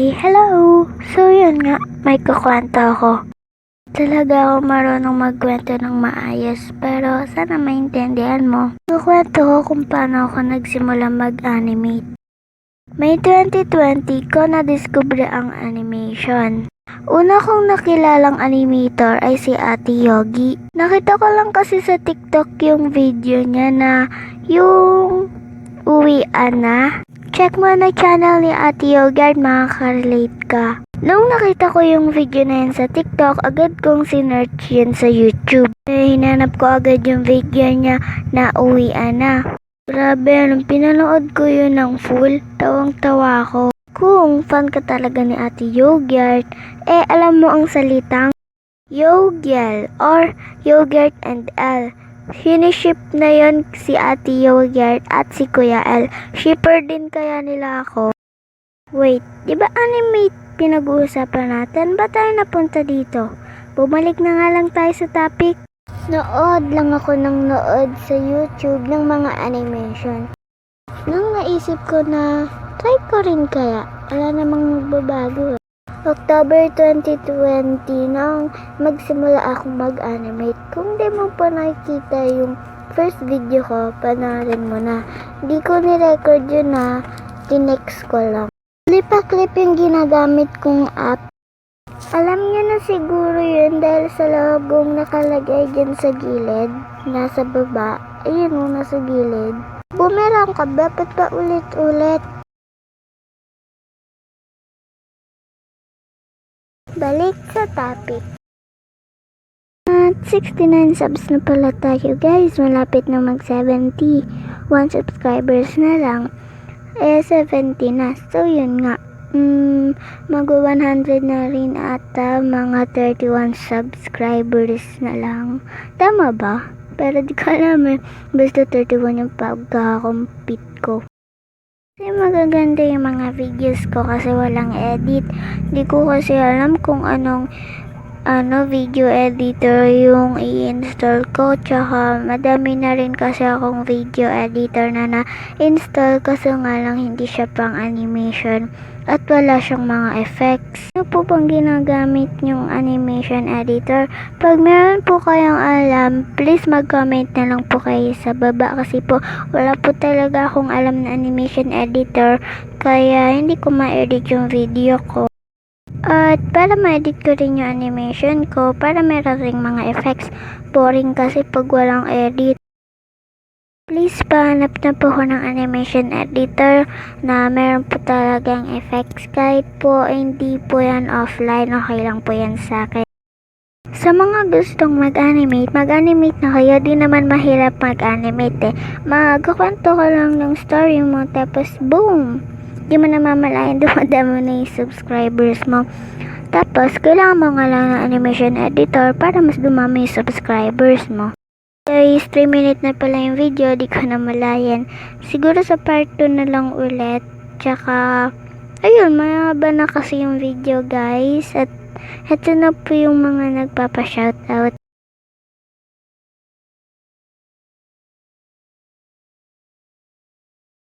Hi, hello! So yun nga, may kukwento ako. Talaga ako marunong magkwento ng maayos, pero sana maintindihan mo. Kukwento ko kung paano ako nagsimula mag-animate. May 2020 ko na-discover ang animation. Una kong nakilalang animator ay si Ate Yogi. Nakita ko lang kasi sa TikTok yung video niya na yung uwian na. Check mo na channel ni Ate Yogi, makaka-relate ka. Nung nakita ko yung video na yun sa TikTok, agad kong sinearch yun sa YouTube. Hinanap ko agad yung video niya na uwian na. Grabe, nung pinanood ko yun ng full, tawang-tawa ako. Kung fan ka talaga ni Ate Yogyart, alam mo ang salitang Yogyal or Yogurt and L. Siniship na yon si Ate Yogyart at si Kuya L. Shipper din kaya nila ako. Wait, di ba animate pinag-uusapan natin? Ba't tayo napunta dito? Bumalik na nga lang tayo sa topic. Nood lang ako ng nood sa YouTube ng mga animation. Nung naisip ko na try ko rin kaya, wala namang magbabago. October 2020 nang magsimula akong mag-animate. Kung di mo pa nakikita yung first video ko, panoorin mo na. Di ko ni-record yun na, tinext ko lang. Clip yung ginagamit kong app. Alam niyo na siguro yun dahil sa logong nakalagay dyan sa gilid, nasa baba. Ayun o, nasa gilid. Bumerang ka, dapat pa ulit-ulit. Balik sa topic. At 69 subs na pala tayo guys. Malapit na mag 71 subscribers na lang. 70 na. So yun nga. Mag 100 na rin ata, mga 31 subscribers na lang. Tama ba? Pero di ko alam Basta 31 yung pagka-compete ko. Kasi magaganda yung mga videos ko kasi walang edit. Di ko kasi alam kung anong video editor yung i-install ko. Tsaka madami na rin kasi akong video editor na na-install kasi nga lang hindi siya pang animation at wala siyang mga effects. Ano po bang ginagamit yung animation editor? Pag meron po kayong alam, please mag-comment na lang po kayo sa baba kasi po wala po talaga akong alam na animation editor kaya hindi ko ma-edit yung video ko. At para ma-edit ko rin yung animation ko, para meron ring mga effects. Boring kasi pag walang edit. Please pahanap na po ako ng animation editor na meron po talagang effects. Kahit po hindi po yan offline, okay lang po yan sa akin. Sa mga gustong mag-animate na kayo. Di naman mahirap mag-animate Magkukwento ka lang ng story mo tapos boom! Di mo namamalayan dumadami na yung subscribers mo. Tapos, kailangan mo nga lang ng animation editor para mas dumami yung subscribers mo. Guys, 3 minutes na pala yung video, di ko namalayan. Siguro sa part 2 na lang ulit. Tsaka, ayun, mahaba na kasi yung video guys. At eto na po yung mga nagpapa-shoutout.